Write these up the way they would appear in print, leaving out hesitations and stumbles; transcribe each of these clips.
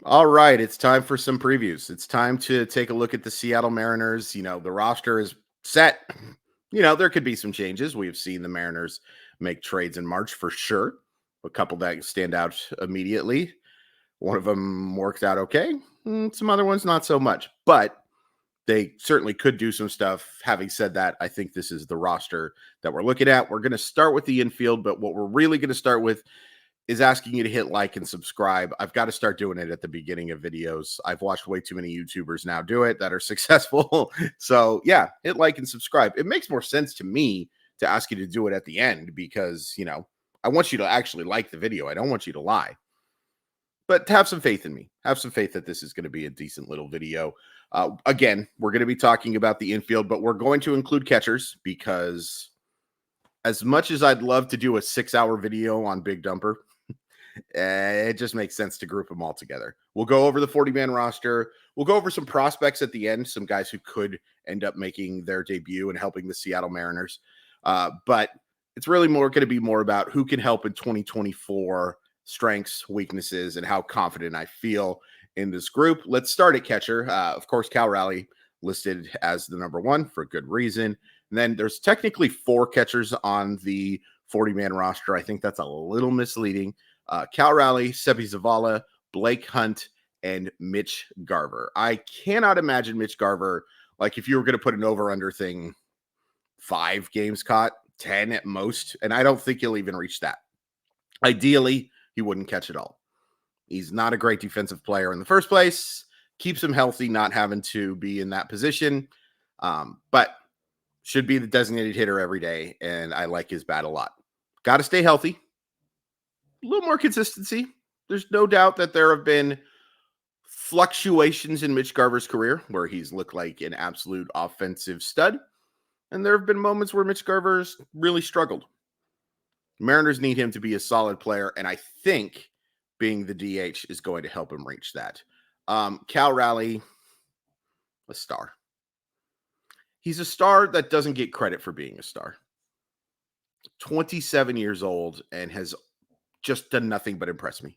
All right, it's time for some previews. It's time to take a look at the Seattle Mariners. The roster is set. There could be some changes. We've seen the Mariners make trades in March for sure. A couple that stand out immediately. One of them worked out okay. Some other ones not so much. But they certainly could do some stuff. Having said that, I think this is the roster that we're looking at. We're going to start with the infield, but what we're really going to start with is asking you to hit like and subscribe. I've got to start doing it at the beginning of videos. I've watched way too many YouTubers now do it that are successful. So yeah, hit like and subscribe. It makes more sense to me to ask you to do it at the end because, I want you to actually like the video. I don't want you to lie. But have some faith in me. Have some faith that this is going to be a decent little video. Again, we're going to be talking about the infield, but we're going to include catchers because as much as I'd love to do a 6-hour video on Big Dumper, it just makes sense to group them all together. We'll go over the 40-man roster. We'll go over some prospects at the end, some guys who could end up making their debut and helping the Seattle Mariners. But it's really going to be more about who can help in 2024, strengths, weaknesses, and how confident I feel in this group. Let's start at catcher. Of course, Cal Raleigh listed as the number one for good reason. And then there's technically 4 catchers on the 40-man roster. I think that's a little misleading. Cal Raleigh, Sebi Zavala, Blake Hunt, and Mitch Garver. I cannot imagine Mitch Garver, like if you were going to put an over-under thing, 5 games caught, 10 at most, and I don't think he'll even reach that. Ideally, he wouldn't catch it all. He's not a great defensive player in the first place. Keeps him healthy, not having to be in that position, but should be the designated hitter every day, and I like his bat a lot. Got to stay healthy. A little more consistency. There's no doubt that there have been fluctuations in Mitch Garver's career where he's looked like an absolute offensive stud. And there have been moments where Mitch Garver's really struggled. Mariners need him to be a solid player. And I think being the DH is going to help him reach that. Cal Raleigh, a star. He's a star that doesn't get credit for being a star. 27 years old and has just done nothing but impress me.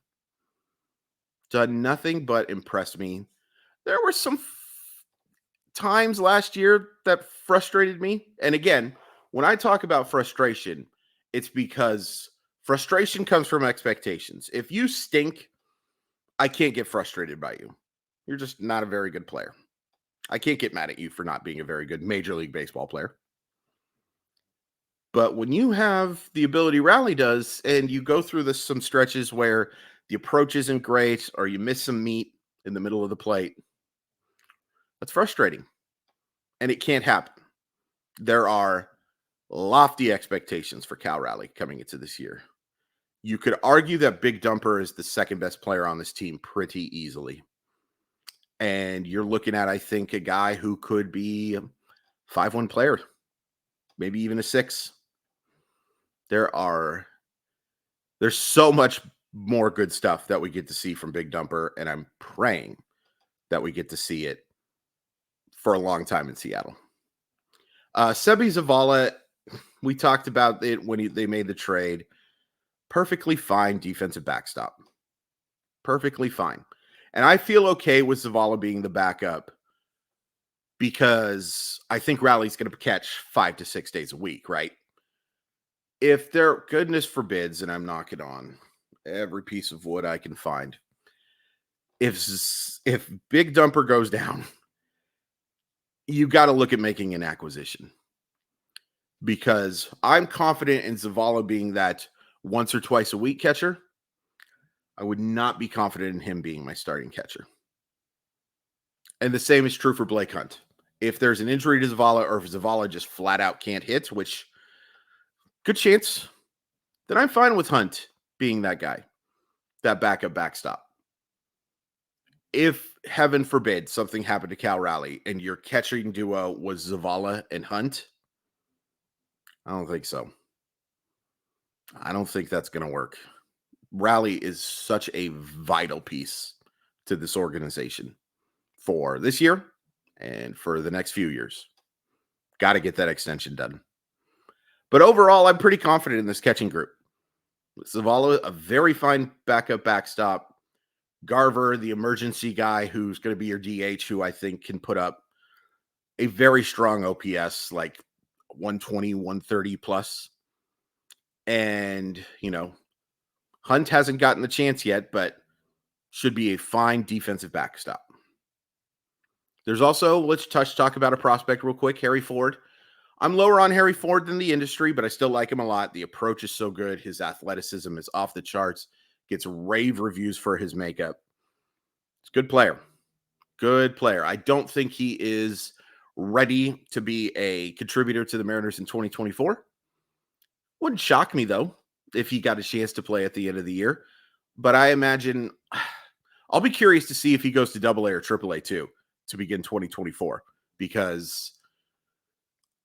Done nothing but impress me. There were some times last year that frustrated me. And again, when I talk about frustration, it's because frustration comes from expectations. If you stink, I can't get frustrated by you. You're just not a very good player. I can't get mad at you for not being a very good Major League Baseball player. But when you have the ability Raleigh does, and you go through some stretches where the approach isn't great, or you miss some meat in the middle of the plate, that's frustrating. And it can't happen. There are lofty expectations for Cal Raleigh coming into this year. You could argue that Big Dumper is the second best player on this team pretty easily. And you're looking at, I think, a guy who could be a 5-1 player, maybe even a 6. There's so much more good stuff that we get to see from Big Dumper, and I'm praying that we get to see it for a long time in Seattle. Sebi Zavala, we talked about it when they made the trade. Perfectly fine defensive backstop. Perfectly fine. And I feel okay with Zavala being the backup because I think Raleigh's going to catch 5 to 6 days a week, right? If there, goodness forbids, and I'm knocking on every piece of wood I can find, if Big Dumper goes down, you got to look at making an acquisition because I'm confident in Zavala being that once or twice a week catcher. I would not be confident in him being my starting catcher. And the same is true for Blake Hunt. If there's an injury to Zavala or if Zavala just flat out can't hit, which good chance, then I'm fine with Hunt being that guy, that backup backstop. If, heaven forbid, something happened to Cal Raleigh and your catching duo was Zavala and Hunt, I don't think so. I don't think that's going to work. Raleigh is such a vital piece to this organization for this year and for the next few years. Got to get that extension done. But overall, I'm pretty confident in this catching group. Zavala, a very fine backup backstop. Garver, the emergency guy who's going to be your DH, who I think can put up a very strong OPS, like 120, 130 plus. And, Hunt hasn't gotten the chance yet, but should be a fine defensive backstop. There's also, let's talk about a prospect real quick, Harry Ford. I'm lower on Harry Ford than the industry, but I still like him a lot. The approach is so good. His athleticism is off the charts. Gets rave reviews for his makeup. It's a good player. Good player. I don't think he is ready to be a contributor to the Mariners in 2024. Wouldn't shock me, though, if he got a chance to play at the end of the year. But I imagine I'll be curious to see if he goes to AA or AAA too to begin 2024, because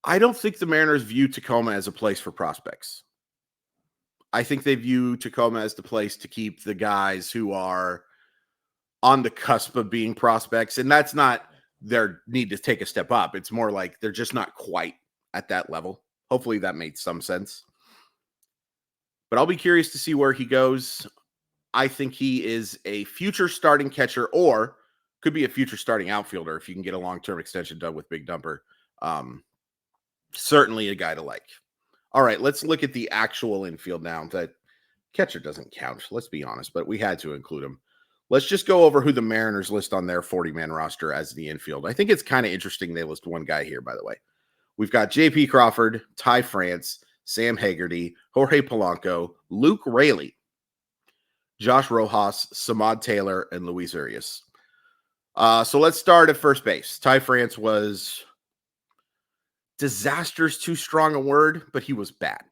I don't think the Mariners view Tacoma as a place for prospects. I think they view Tacoma as the place to keep the guys who are on the cusp of being prospects. And that's not their need to take a step up. It's more like they're just not quite at that level. Hopefully that made some sense. But I'll be curious to see where he goes. I think he is a future starting catcher, or could be a future starting outfielder if you can get a long-term extension done with Big Dumper. Certainly a guy to like. All right, let's look at the actual infield now. That catcher doesn't count, let's be honest, but we had to include him. Let's just go over who the Mariners list on their 40-man roster as the infield. I think it's kind of interesting they list one guy here, by the way. We've got J.P. Crawford, Ty France, Sam Haggerty, Jorge Polanco, Luke Raley, Josh Rojas, Samad Taylor, and Luis Urias. So let's start at first base. Ty France was disaster's too strong a word, but he was bad.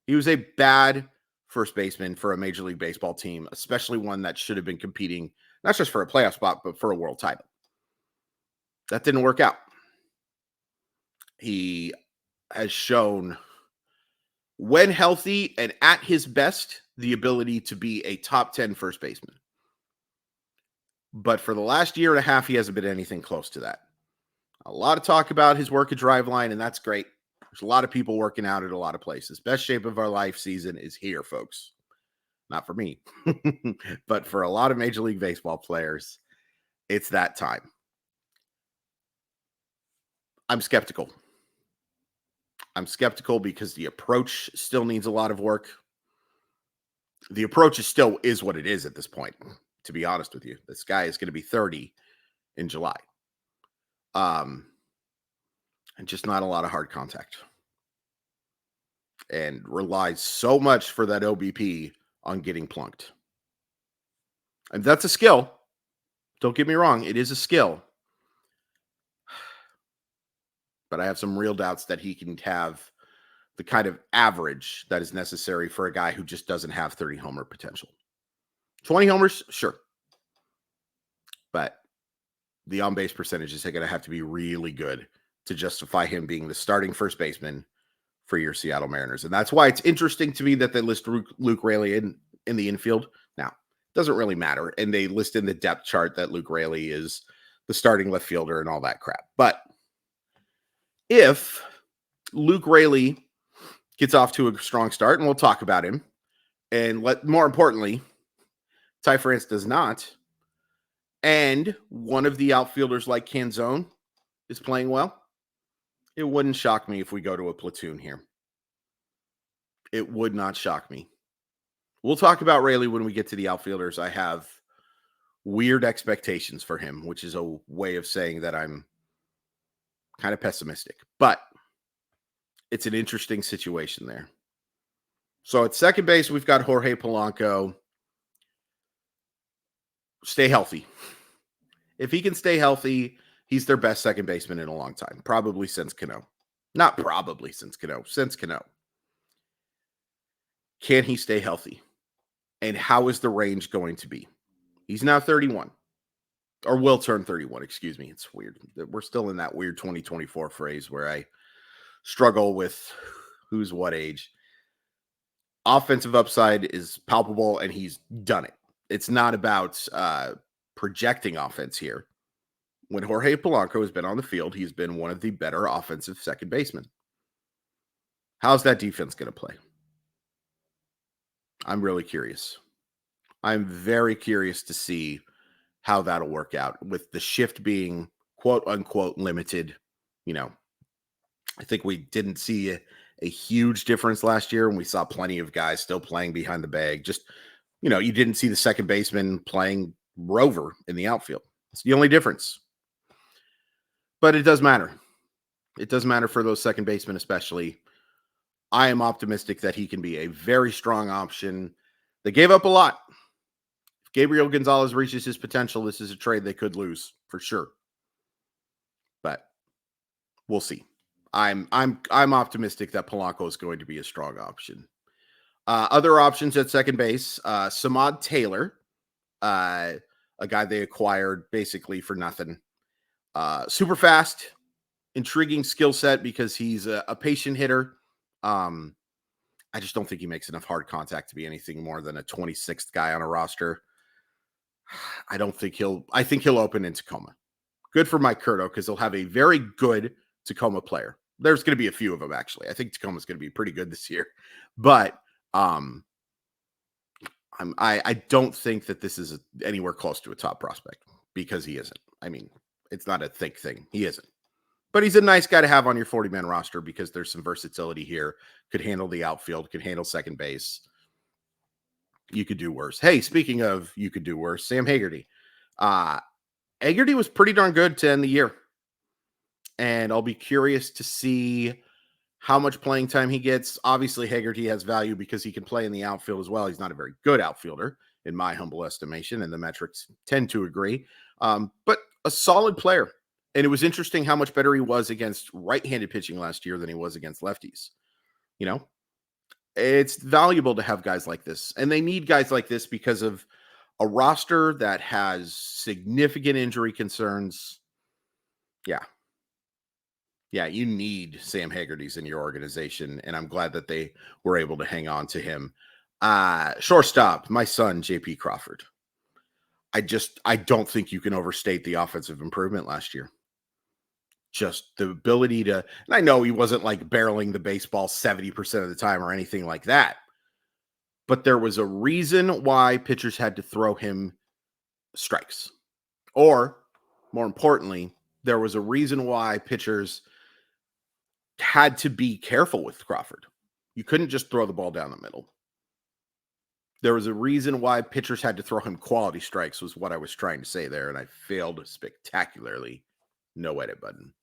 He was a bad first baseman for a Major League Baseball team, especially one that should have been competing not just for a playoff spot, but for a world title. That didn't work out. He has shown, when healthy and at his best, the ability to be a top 10 first baseman. But for the last year and a half, he hasn't been anything close to that. A lot of talk about his work at Driveline, and that's great. There's a lot of people working out at a lot of places. Best shape of our life season is here, folks. Not for me, but for a lot of Major League Baseball players, it's that time. I'm skeptical. I'm skeptical because the approach still needs a lot of work. The approach is what it is at this point, to be honest with you. This guy is going to be 30 in July. And just not a lot of hard contact. And relies so much for that OBP on getting plunked. And that's a skill. Don't get me wrong. It is a skill. But I have some real doubts that he can have the kind of average that is necessary for a guy who just doesn't have 30 homer potential. 20 homers, sure. But the on-base percentages are going to have to be really good to justify him being the starting first baseman for your Seattle Mariners. And that's why it's interesting to me that they list Luke Raley in the infield. Now, it doesn't really matter. And they list in the depth chart that Luke Raley is the starting left fielder and all that crap. But if Luke Raley gets off to a strong start, and we'll talk about him, and more importantly, Ty France does not, and one of the outfielders like Canzone is playing well, it wouldn't shock me if we go to a platoon here. It would not shock me. We'll talk about Raley when we get to the outfielders. I have weird expectations for him, which is a way of saying that I'm kind of pessimistic. But it's an interesting situation there. So at second base, we've got Jorge Polanco. Stay healthy. If he can stay healthy, he's their best second baseman in a long time. Probably since Cano. Not probably since Cano. Since Cano. Can he stay healthy? And how is the range going to be? He's now 31. Or will turn 31, excuse me. It's weird. We're still in that weird 2024 phrase where I struggle with who's what age. Offensive upside is palpable, and he's done it. It's not about projecting offense here. When Jorge Polanco has been on the field, he's been one of the better offensive second basemen. How's that defense going to play? I'm really curious. I'm very curious to see how that'll work out with the shift being quote unquote limited. You know, I think we didn't see a huge difference last year, and we saw plenty of guys still playing behind the bag. Just, you didn't see the second baseman playing rover in the outfield. It's the only difference. But it does matter. It does matter for those second basemen, especially. I am optimistic that he can be a very strong option. They gave up a lot. If Gabriel Gonzalez reaches his potential, this is a trade they could lose for sure. But we'll see. I'm optimistic that Polanco is going to be a strong option. Other options at second base, Samad Taylor, a guy they acquired basically for nothing. Super fast, intriguing skill set because he's a patient hitter. I just don't think he makes enough hard contact to be anything more than a 26th guy on a roster. I think he'll open in Tacoma. Good for Mike Curto because he'll have a very good Tacoma player. There's going to be a few of them, actually. I think Tacoma's going to be pretty good this year. But I don't think that this is anywhere close to a top prospect because he isn't. I mean, it's not a thick thing. He isn't. But he's a nice guy to have on your 40-man roster because there's some versatility here. Could handle the outfield, could handle second base. You could do worse. Hey, speaking of you could do worse, Sam Haggerty. Haggerty was pretty darn good to end the year. And I'll be curious to see how much playing time he gets. Obviously, Haggerty has value because he can play in the outfield as well. He's not a very good outfielder, in my humble estimation, and the metrics tend to agree. But a solid player. And it was interesting how much better he was against right-handed pitching last year than he was against lefties. It's valuable to have guys like this. And they need guys like this because of a roster that has significant injury concerns. Yeah, you need Sam Haggerty's in your organization, and I'm glad that they were able to hang on to him. Shortstop, my son, JP Crawford. I don't think you can overstate the offensive improvement last year. Just the ability to, and I know he wasn't like barreling the baseball 70% of the time or anything like that, but there was a reason why pitchers had to throw him strikes. Or, more importantly, there was a reason why pitchers had to be careful with Crawford. You couldn't just throw the ball down the middle. There was a reason why pitchers had to throw him quality strikes, was what I was trying to say there, and I failed spectacularly. No edit button.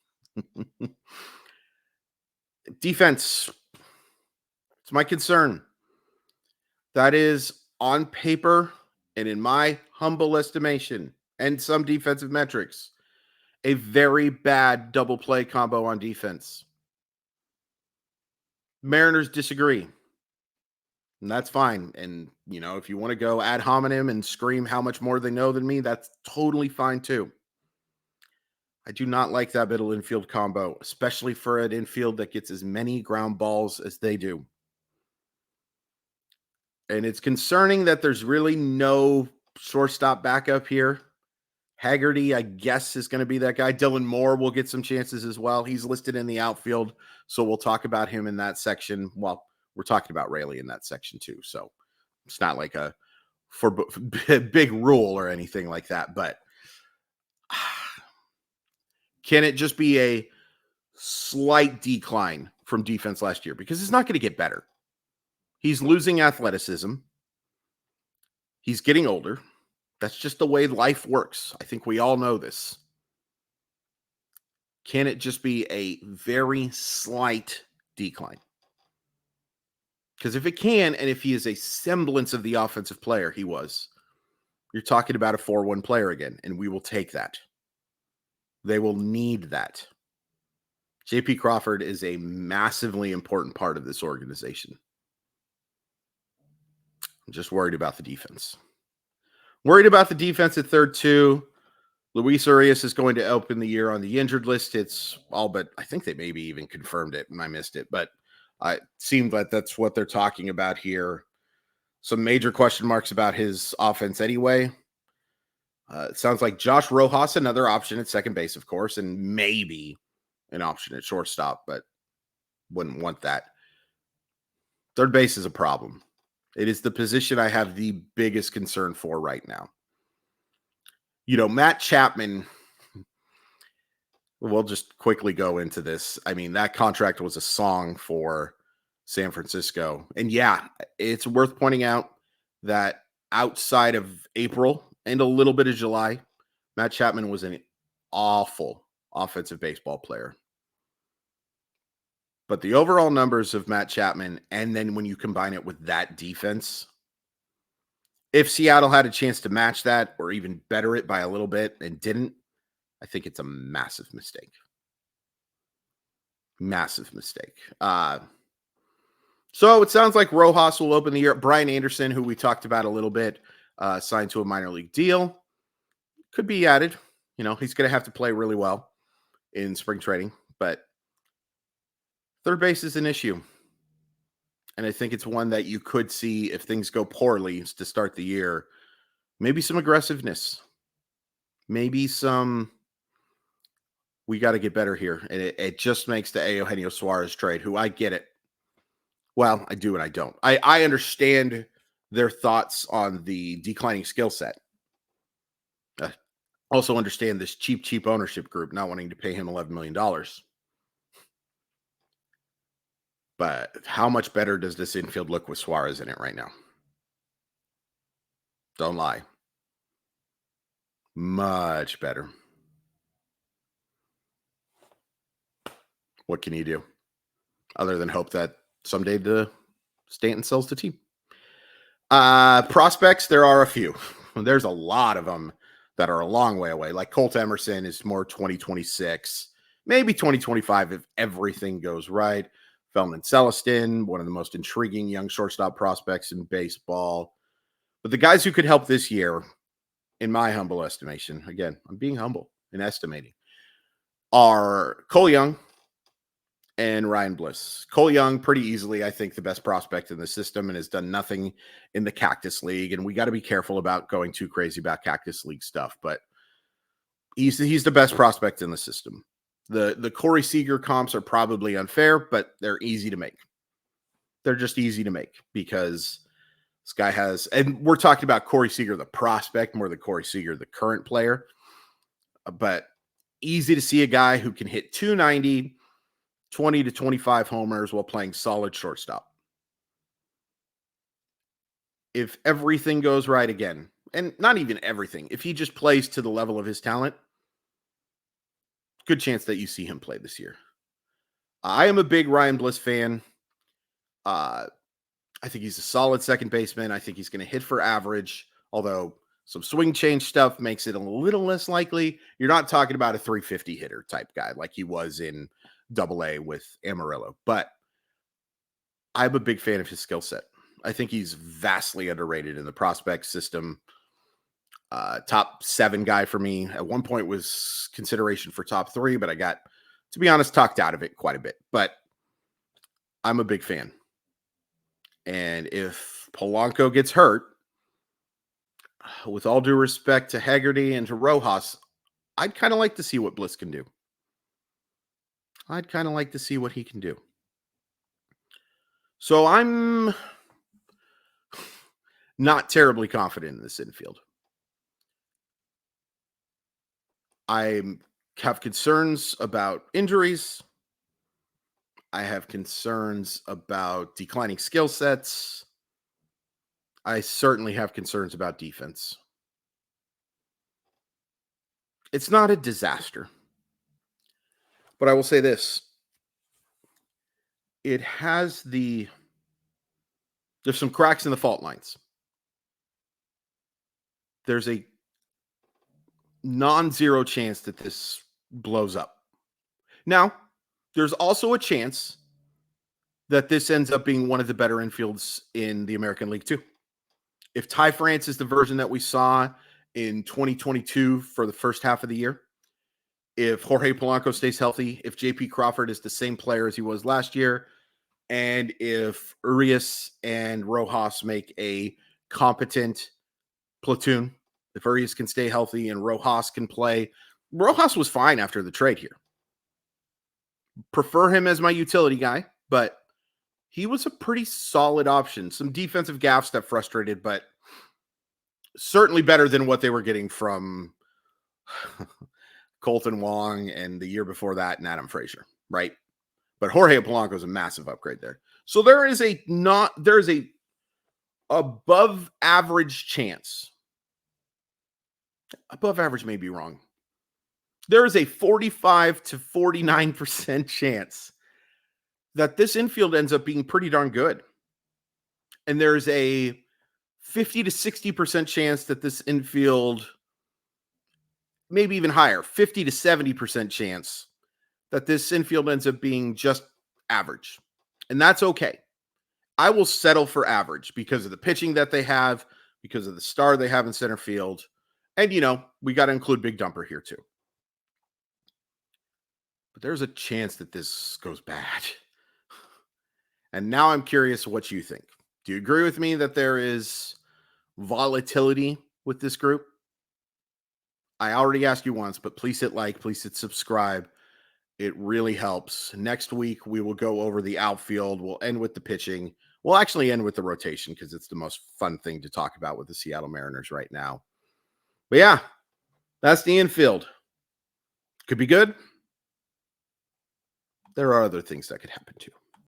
Defense. It's my concern. That is on paper and in my humble estimation and some defensive metrics, a very bad double play combo on defense. Mariners disagree. And that's fine. And, if you want to go ad hominem and scream how much more they know than me, that's totally fine too. I do not like that middle infield combo, especially for an infield that gets as many ground balls as they do. And it's concerning that there's really no shortstop backup here. Haggerty, I guess, is going to be that guy. Dylan Moore will get some chances as well. He's listed in the outfield, so we'll talk about him in that section. Well, we're talking about Rayleigh in that section too, so it's not like a big rule or anything like that. But can it just be a slight decline from defense last year? Because it's not going to get better. He's losing athleticism. He's getting older. That's just the way life works. I think we all know this. Can it just be a very slight decline? Because if it can, and if he is a semblance of the offensive player he was, you're talking about a 4-1 player again, and we will take that. They will need that. JP Crawford is a massively important part of this organization. I'm just worried about the defense. Worried about the defense at third, too. Luis Urias is going to open the year on the injured list. It's all but, I think they maybe even confirmed it and I missed it, but it seemed like that's what they're talking about here. Some major question marks about his offense anyway. It sounds like Josh Rojas, another option at second base, of course, and maybe an option at shortstop, but wouldn't want that. Third base is a problem. It is the position I have the biggest concern for right now. You know, Matt Chapman, we'll just quickly go into this. I mean, that contract was a song for San Francisco. And yeah, it's worth pointing out that outside of April and a little bit of July, Matt Chapman was an awful offensive baseball player. But the overall numbers of Matt Chapman, and then when you combine it with that defense, if Seattle had a chance to match that or even better it by a little bit and didn't, I think it's a massive mistake. Massive mistake. So it sounds like Rojas will open the year. Brian Anderson, who we talked about a little bit, signed to a minor league deal. Could be added. You know, he's going to have to play really well in spring training, but third base is an issue. And I think it's one that you could see if things go poorly to start the year. Maybe some aggressiveness. Maybe some, we got to get better here. And it just makes the Eugenio Suarez trade, who I get it. Well, I do and I don't. I understand their thoughts on the declining skill set. Also understand this cheap ownership group not wanting to pay him $11 million. But how much better does this infield look with Suarez in it right now? Don't lie. Much better. What can you do other than hope that someday the Stanton sells the team? Prospects, there are a few. There's a lot of them that are a long way away. Like Colt Emerson is more 2026, maybe 2025 if everything goes right. Feldman Celestin, one of the most intriguing young shortstop prospects in baseball. But the guys who could help this year, in my humble estimation, again, I'm being humble in estimating, are Cole Young and Ryan Bliss. Cole Young, pretty easily, I think, the best prospect in the system and has done nothing in the Cactus League. And we got to be careful about going too crazy about Cactus League stuff, but he's the best prospect in the system. The Corey Seager comps are probably unfair, but they're easy to make. They're just easy to make because this guy has, and we're talking about Corey Seager, the prospect, more than Corey Seager, the current player. But easy to see a guy who can hit 290, 20 to 25 homers while playing solid shortstop. If everything goes right again, and not even everything, if he just plays to the level of his talent, good chance that you see him play this year. I am a big Ryan Bliss fan. I think he's a solid second baseman. I think he's going to hit for average, although some swing change stuff makes it a little less likely. You're not talking about a 350 hitter type guy like he was in Double-A with Amarillo, but I'm a big fan of his skill set. I think he's vastly underrated in the prospect system. Top 7 guy for me. At one point was consideration for top 3, but I got, to be honest, talked out of it quite a bit. But I'm a big fan. And if Polanco gets hurt, with all due respect to Haggerty and to Rojas, I'd kind of like to see what Bliss can do. I'd kind of like to see what he can do. So I'm not terribly confident in this infield. I have concerns about injuries. I have concerns about declining skill sets. I certainly have concerns about defense. It's not a disaster. But I will say this. There's some cracks in the fault lines. There's a non-zero chance that this blows up. Now, there's also a chance that this ends up being one of the better infields in the American League too. If Ty France is the version that we saw in 2022 for the first half of the year, if Jorge Polanco stays healthy, if JP Crawford is the same player as he was last year, and if Urias and Rojas make a competent platoon, if Urias can stay healthy and Rojas can play. Rojas was fine after the trade here. Prefer him as my utility guy, but he was a pretty solid option. Some defensive gaffes that frustrated, but certainly better than what they were getting from Colton Wong and the year before that and Adam Frazier, right? But Jorge Polanco is a massive upgrade there. So there's a above average chance. Above average may be wrong. There is a 45 to 49% chance that this infield ends up being pretty darn good. And there's a 50 to 60% chance that this infield, maybe even higher, 50 to 70% chance that this infield ends up being just average. And that's okay. I will settle for average because of the pitching that they have, because of the star they have in center field. And, we got to include Big Dumper here too. But there's a chance that this goes bad. And now I'm curious what you think. Do you agree with me that there is volatility with this group? I already asked you once, but please hit like, please hit subscribe. It really helps. Next week, we will go over the outfield. We'll end with the pitching. We'll actually end with the rotation because it's the most fun thing to talk about with the Seattle Mariners right now. But yeah, that's the infield. Could be good. There are other things that could happen too.